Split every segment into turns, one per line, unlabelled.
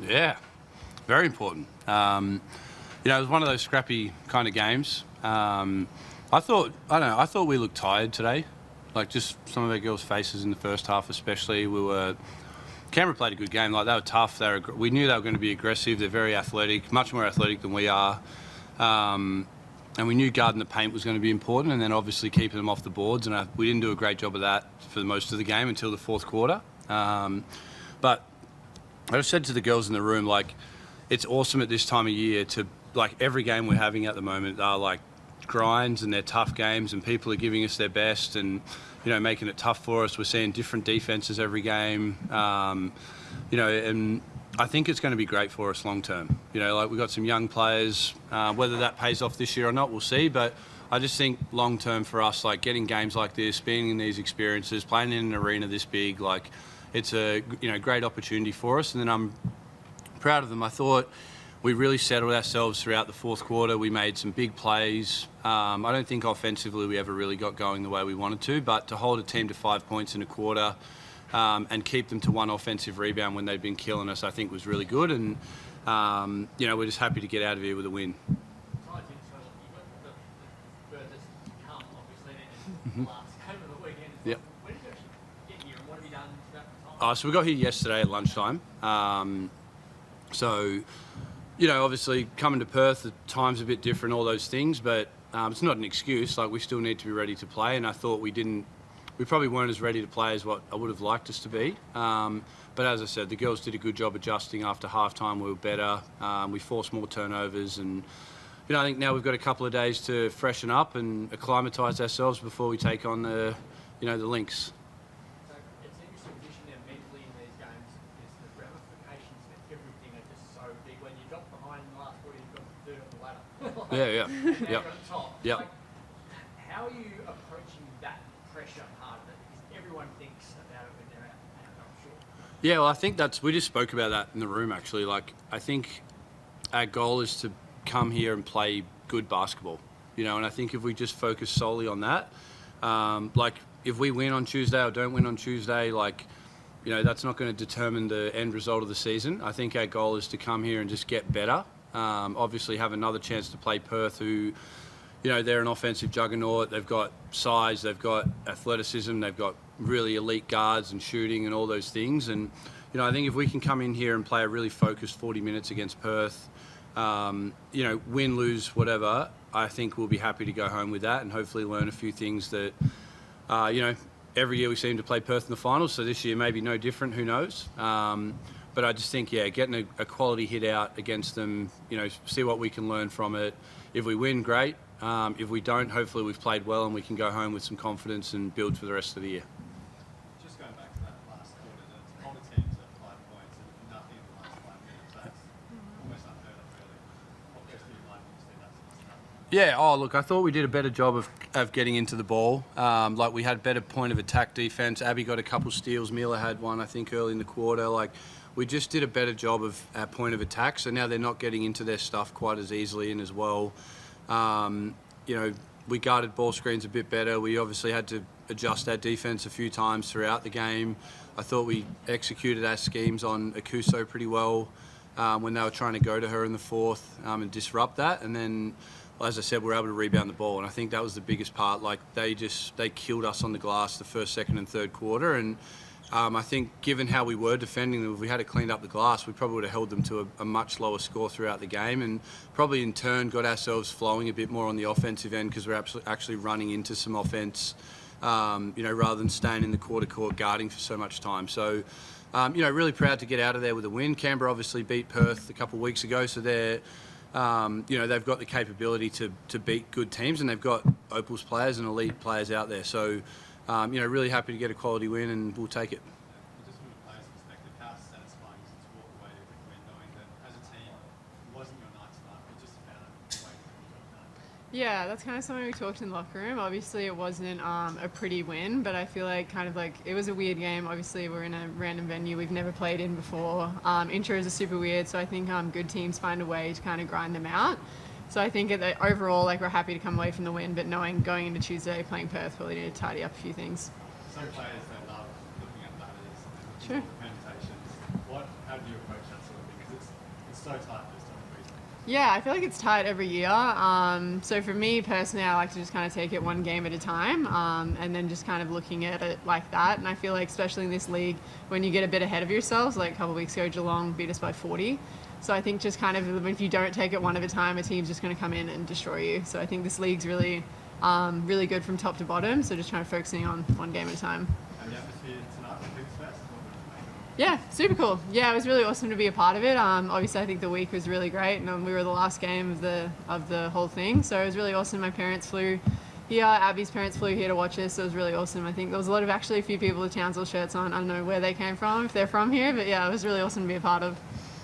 Yeah, very important. It was one of those scrappy kind of games. I thought we looked tired today. Like, just some of our girls' faces in the first half especially. Canberra played a good game. Like, they were tough. We knew they were going to be aggressive. They're very athletic, much more athletic than we are. And we knew guarding the paint was going to be important, and then obviously keeping them off the boards. And we didn't do a great job of that for most of the game until the fourth quarter. But I said to the girls in the room, like, it's awesome at this time of year to, like, every game we're having at the moment are like grinds and they're tough games, and people are giving us their best and, making it tough for us. We're seeing different defenses every game, and I think it's going to be great for us long term. Like, we've got some young players. Whether that pays off this year or not, we'll see. But I just think long term for us, like, getting games like this, being in these experiences, playing in an arena this big, like, it's a great opportunity for us. And then I'm proud of them. I thought we really settled ourselves throughout the fourth quarter. We made some big plays. I don't think offensively we ever really got going the way we wanted to, but to hold a team to 5 points in a quarter and keep them to one offensive rebound when they'd been killing us, I think was really good. And, we're just happy to get out of here with a win.
I think so. You've got the furthest come, obviously, in the last game of the weekend.
Yep.
When did you actually get here, and what have you done throughout the time?
So we got here yesterday at lunchtime. Obviously coming to Perth, the time's a bit different, all those things, but it's not an excuse. Like, we still need to be ready to play, and I thought we probably weren't as ready to play as what I would have liked us to be. But as I said, the girls did a good job adjusting after halftime. We were better. We forced more turnovers, and I think now we've got a couple of days to freshen up and acclimatise ourselves before we take on the Lynx.
So it's an interesting position there mentally in these games, because the ramifications for everything are just so big. When you drop behind in the last quarter, you've got third on the ladder.
Yeah.
And now you're on top.
Yep.
Like, how are you approaching that pressure part of it? Because everyone thinks about it when they're out, I'm sure.
Yeah, well, I think we just spoke about that in the room, actually. Like, I think our goal is to come here and play good basketball, and I think if we just focus solely on that, like, if we win on Tuesday or don't win on Tuesday, like, that's not going to determine the end result of the season. I think our goal is to come here and just get better. Obviously have another chance to play Perth, who, they're an offensive juggernaut. They've got size, they've got athleticism, they've got really elite guards and shooting and all those things. And, I think if we can come in here and play a really focused 40 minutes against Perth, win, lose, whatever, I think we'll be happy to go home with that and hopefully learn a few things that, every year we seem to play Perth in the finals, so this year maybe no different, who knows. But I just think, getting a quality hit out against them, see what we can learn from it. If we win, great. If we don't, hopefully we've played well and we can go home with some confidence and build for the rest of the year.
Just going back to that last quarter, the whole team's at 5 points and nothing in the last 5 minutes. That's almost unheard of, really. What goes through your mind when you see that sort of stuff?
Yeah, look, I thought we did a better job of getting into the ball. Like, we had better point of attack defense. Abby got a couple steals. Mila had one, I think, early in the quarter. Like, we just did a better job of our point of attack, so now they're not getting into their stuff quite as easily and as well. We guarded ball screens a bit better. We obviously had to adjust our defense a few times throughout the game. I thought we executed our schemes on Akuso pretty well when they were trying to go to her in the fourth and disrupt that. And then, as I said, we were able to rebound the ball, and I think that was the biggest part. Like, they killed us on the glass the first, second, and third quarter, and I think given how we were defending them, if we had cleaned up the glass, we probably would have held them to a much lower score throughout the game, and probably in turn got ourselves flowing a bit more on the offensive end because we're actually running into some offense, rather than staying in the quarter court guarding for so much time. So, really proud to get out of there with a win. Canberra obviously beat Perth a couple of weeks ago, so they've got the capability to beat good teams, and they've got Opals players and elite players out there. So, really happy to get a quality win, and we'll take it.
Just from a player's perspective, how satisfying is it to walk away with a win, knowing that as a team, it wasn't your night tonight, but just found a way to get the job done?
Yeah, that's kind of something we talked in the locker room. Obviously, it wasn't a pretty win, but I feel like it was a weird game. Obviously, we're in a random venue we've never played in before. Intros are super weird, so I think good teams find a way to kind of grind them out. So I think overall, we're happy to come away from the win, but knowing going into Tuesday playing Perth, we'll need to tidy up a few things.
Some players, they love looking at ladders and
Sure.
permutations. How do you approach that sort of thing? Is it so tight this time of season?
Yeah, I feel like it's tight every year. So for me personally, I like to just kind of take it one game at a time, and then just kind of looking at it like that. And I feel like especially in this league, when you get a bit ahead of yourselves, like a couple of weeks ago, Geelong beat us by 40. So I think just kind of if you don't take it one at a time, a team's just going to come in and destroy you. So I think this league's really, really good from top to bottom. So just trying to focusing on one game at a time.
And the atmosphere tonight with Biggest Fest? What would you make of it?
Yeah, super cool. Yeah, it was really awesome to be a part of it. Obviously, I think the week was really great, and we were the last game of the whole thing, so it was really awesome. My parents flew here. Abby's parents flew here to watch us, so it was really awesome. I think there was a few people with Townsville shirts on. I don't know where they came from, if they're from here, but yeah, it was really awesome to be a part of.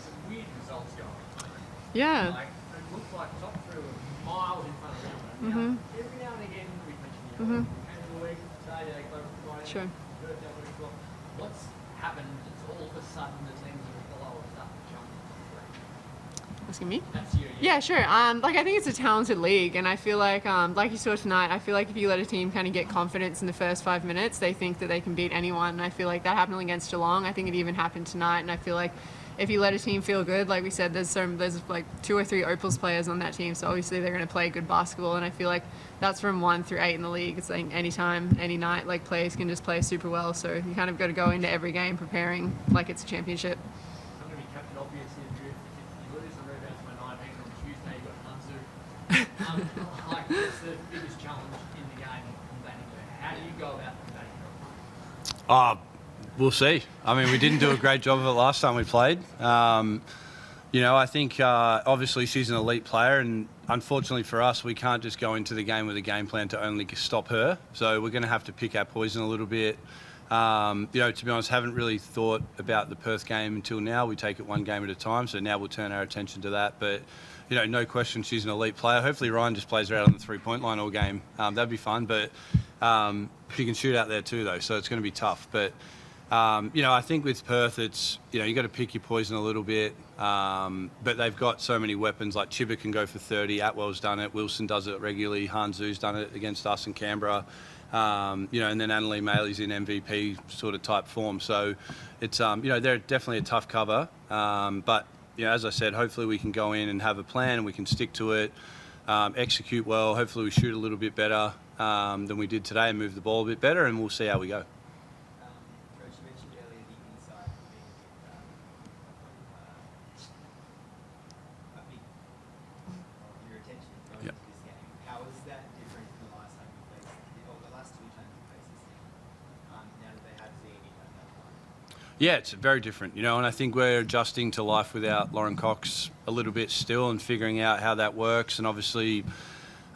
Some weird results going on.
Yeah.
Like, it looks like top through miles in front of everyone. Now, every now and again, we mentioned, end of the week, today, they close the Friday.
Sure.
Birthday week, well, what's happened? It's all of a sudden the teams that are below are starting to jump into
Asking me?
That's you.
Yeah, sure. Like I think it's a talented league, and I feel like you saw tonight, I feel like if you let a team kind of get confidence in the first 5 minutes, they think that they can beat anyone. And I feel like that happened against Geelong. I think it even happened tonight, and I feel like if you let a team feel good, like we said, there's like 2 or 3 Opals players on that team, so obviously they're going to play good basketball. And I feel like that's from 1 through 8 in the league. It's like anytime, any night, like players can just play super well. So you kind of got to go into every game preparing like it's a championship.
I'm going to be Captain Obvious here, Drew. If you lose on rebounds by 19 on Tuesday, you've got Hunsu. Like, what's the biggest challenge in the game combating her? How do you go about combating her?
We'll see. I mean, we didn't do a great job of it last time we played. I think obviously she's an elite player, and unfortunately for us, we can't just go into the game with a game plan to only stop her. So we're going to have to pick our poison a little bit. To be honest, haven't really thought about the Perth game until now. We take it one game at a time, so now we'll turn our attention to that. But, no question she's an elite player. Hopefully Ryan just plays her out on the three-point line all game. That'd be fun, but she can shoot out there too, though, so it's going to be tough. But I think with Perth, it's, you got to pick your poison a little bit. But they've got so many weapons, like Chibba can go for 30, Atwell's done it, Wilson does it regularly, Hansu's done it against us in Canberra. And then Annalie Maley's in MVP sort of type form. So it's, they're definitely a tough cover. But, as I said, hopefully we can go in and have a plan and we can stick to it, execute well. Hopefully we shoot a little bit better than we did today and move the ball a bit better, and we'll see how we go.
Coach, you mentioned earlier the inside being a big of your attention going
Yep.
into this game. How is that different from the last time you faced, or the last 2 times you faced this team? Now that they have Zini at that time.
Yeah, it's very different, and I think we're adjusting to life without Lauren Cox a little bit still and figuring out how that works, and obviously,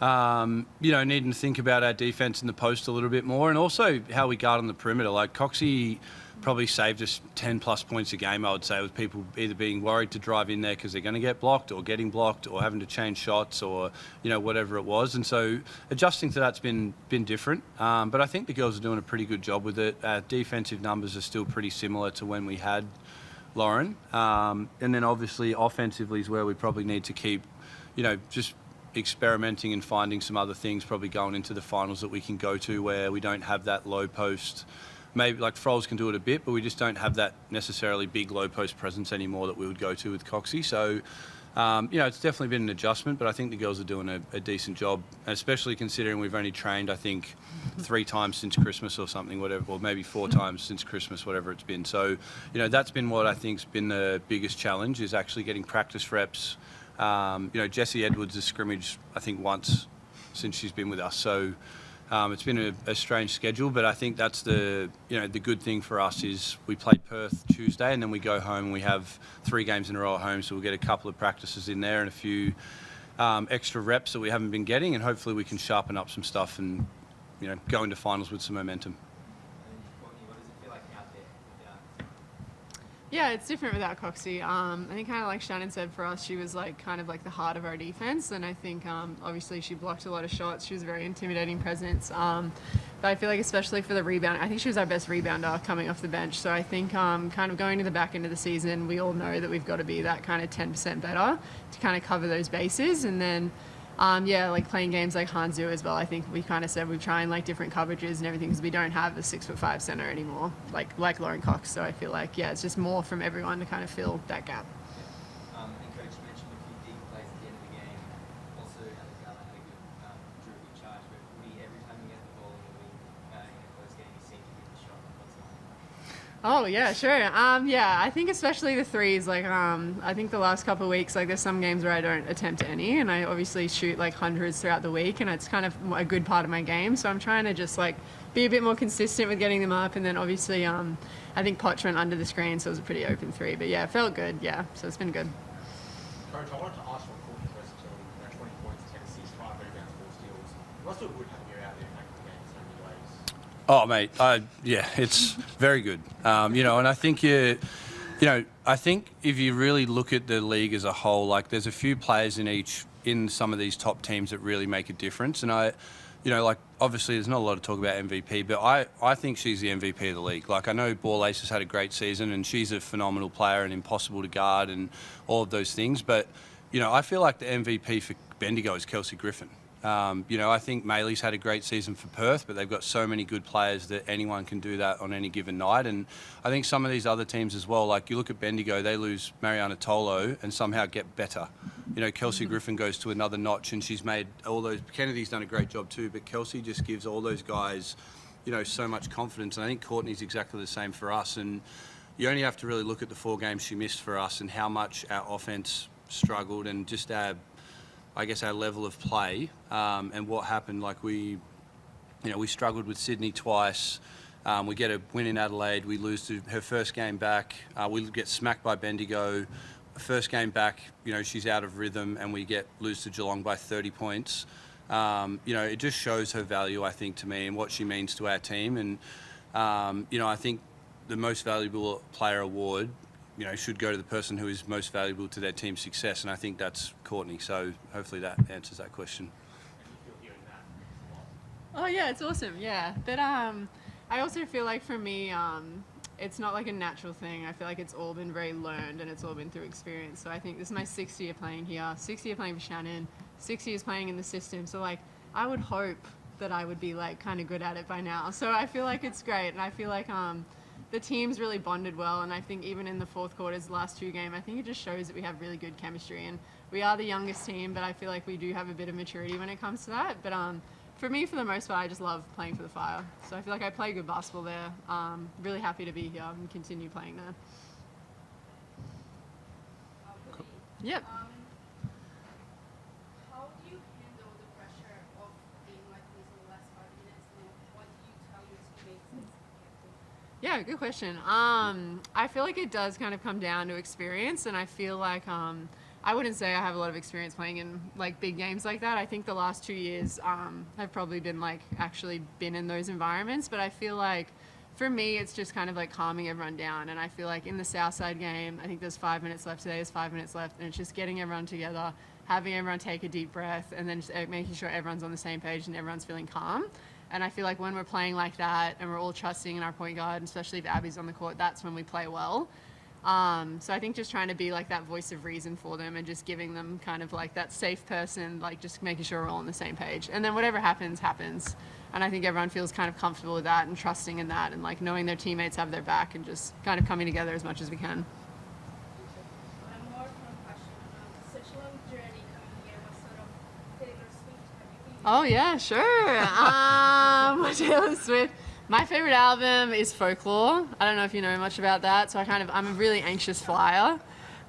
needing to think about our defense in the post a little bit more, and also how we guard on the perimeter. Like Coxie probably saved us 10 plus points a game, I would say, with people either being worried to drive in there because they're going to get blocked or getting blocked or having to change shots or, whatever it was. And so adjusting to that's been different. But I think the girls are doing a pretty good job with it. Our defensive numbers are still pretty similar to when we had Lauren. And then obviously offensively is where we probably need to keep, just experimenting and finding some other things probably going into the finals that we can go to where we don't have that low post. Maybe like Frols can do it a bit, but we just don't have that necessarily big low post presence anymore that we would go to with Coxie. So, it's definitely been an adjustment, but I think the girls are doing a decent job, especially considering we've only trained, I think, 3 times since Christmas or something, whatever, or maybe 4 times since Christmas, whatever it's been. So, that's been what I think's been the biggest challenge, is actually getting practice reps. Jessie Edwards has scrimmaged, I think, once since she's been with us. So it's been a strange schedule, but I think that's the good thing for us is we played Perth Tuesday and then we go home and we have 3 games in a row at home. So we'll get a couple of practices in there and a few extra reps that we haven't been getting, and hopefully we can sharpen up some stuff and, go into finals with some momentum.
And Courtney, what does it feel like out there without?
Yeah, it's different without Coxie. I think kind of like Shannon said, for us, she was kind of the heart of our defense, and I think obviously she blocked a lot of shots. She was a very intimidating presence. But I feel like especially for the rebound, I think she was our best rebounder coming off the bench. So I think kind of going to the back end of the season, we all know that we've got to be that kind of 10% better to kind of cover those bases, and then. Playing games like Hansu as well. I think we kind of said we try and different coverages and everything because we don't have a 6'5" center anymore, like Lauren Cox. So I feel like it's just more from everyone to kind of fill that gap.
And Coach,
Oh yeah, sure. Yeah, I think especially the threes. Like, I think the last couple of weeks, like, there's some games where I don't attempt any, and I obviously shoot like hundreds throughout the week, and it's kind of a good part of my game. So I'm trying to just like be a bit more consistent with getting them up, and then obviously, I think Potch went under the screen, so it was a pretty open three. But yeah, it felt good. Yeah, so it's been good.
Coach, I wanted to ask you on Courtney's versatility. 20 points, 10 assists, 5 rebounds, 4 steals. What's it good having you out there making the game so many ways?
Oh, mate, yeah, it's very good. And I think I think if you really look at the league as a whole, like there's a few players in some of these top teams that really make a difference. And like obviously there's not a lot to talk about MVP, but I think she's the MVP of the league. Like I know Ball Ace has had a great season and she's a phenomenal player and impossible to guard and all of those things. But, I feel like the MVP for Bendigo is Kelsey Griffin. I think Maylee's had a great season for Perth, but they've got so many good players that anyone can do that on any given night. And I think some of these other teams as well, like you look at Bendigo, they lose Mariana Tolo and somehow get better. Kelsey Griffin goes to another notch and she's made all those... Kennedy's done a great job too, but Kelsey just gives all those guys, so much confidence. And I think Courtney's exactly the same for us. And you only have to really look at the 4 games she missed for us and how much our offense struggled and just our level of play and what happened. Like we struggled with Sydney twice. We get a win in Adelaide. We lose to her first game back. We get smacked by Bendigo. First game back, she's out of rhythm, and we lose to Geelong by 30 points. It just shows her value, I think, to me and what she means to our team. And I think the most valuable player award, should go to the person who is most valuable to their team's success, and I think that's Courtney. So hopefully that answers that question.
Oh yeah, it's awesome. Yeah, but I also feel like for me, it's not like a natural thing. I feel like it's all been very learned and it's all been through experience. So I think this is my 6th year playing here, 6th year playing for Shannon, 6 years playing in the system. So like I would hope that I would be like kind of good at it by now. So I feel like it's great, and I feel like the team's really bonded well, and I think even in the fourth quarter's last 2 games, I think it just shows that we have really good chemistry, and we are the youngest team, but I feel like we do have a bit of maturity when it comes to that. But for me, for the most part, I just love playing for the Fire. So I feel like I play good basketball there. Really happy to be here and continue playing there. Yep.
How do you handle the pressure of being like this in the last 5 minutes, and what do you tell your teammates?
Yeah, good question. I feel like it does kind of come down to experience, and I feel like I wouldn't say I have a lot of experience playing in like big games like that. I think the last 2 years I've probably been like actually been in those environments, but I feel like for me it's just kind of like calming everyone down. And I feel like in the Southside game, I think there's 5 minutes left today, there's 5 minutes left, and it's just getting everyone together, having everyone take a deep breath, and then just making sure everyone's on the same page and everyone's feeling calm. And I feel like when we're playing like that and we're all trusting in our point guard, especially if Abby's on the court, that's when we play well. So I think just trying to be like that voice of reason for them and just giving them kind of like that safe person, like just making sure we're all on the same page. And then whatever happens, happens. And I think everyone feels kind of comfortable with that and trusting in that and like knowing their teammates have their back and just kind of coming together as much as we can.
One more fun question. Such a long journey coming here. What sort of Taylor Swift have you been?
Oh yeah, sure. Taylor Swift. My favorite album is Folklore. I don't know if you know much about that. So I'm a really anxious flyer.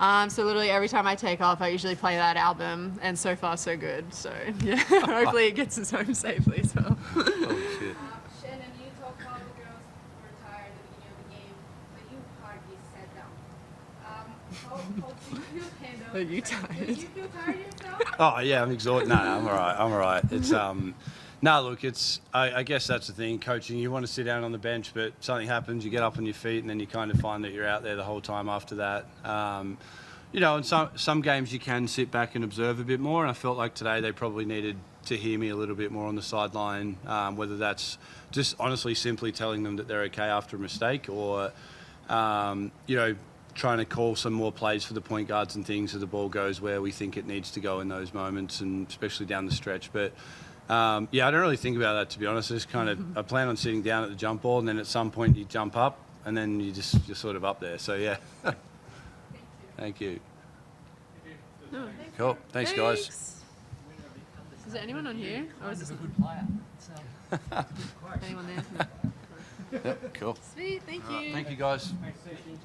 So literally every time I take off, I usually play that album, and so far so good. So yeah, hopefully it gets us home safely as well.
Holy shit.
Shannon, you talk about the girls who were tired at the beginning of the game, but you hardly sat down. How do you handle?
Are you tired?
Do you feel tired yourself?
Oh yeah, I'm exhausted. No, I'm all right. It's no, look, I guess that's the thing, coaching. You want to sit down on the bench, but something happens, you get up on your feet, and then you kind of find that you're out there the whole time after that. In some games you can sit back and observe a bit more, and I felt like today they probably needed to hear me a little bit more on the sideline, whether that's just honestly simply telling them that they're okay after a mistake, or, trying to call some more plays for the point guards and things as the ball goes where we think it needs to go in those moments, and especially down the stretch. But I don't really think about that, to be honest. I just I plan on sitting down at the jump ball, and then at some point you jump up, and then you're sort of up there. So yeah. Thank you.
No.
Cool. Thanks, guys.
Is there anyone on here? Or is this
a good player.
anyone there?
Yep. Cool.
Sweet, thank you.
Thank you, guys.
Thanks, Steve.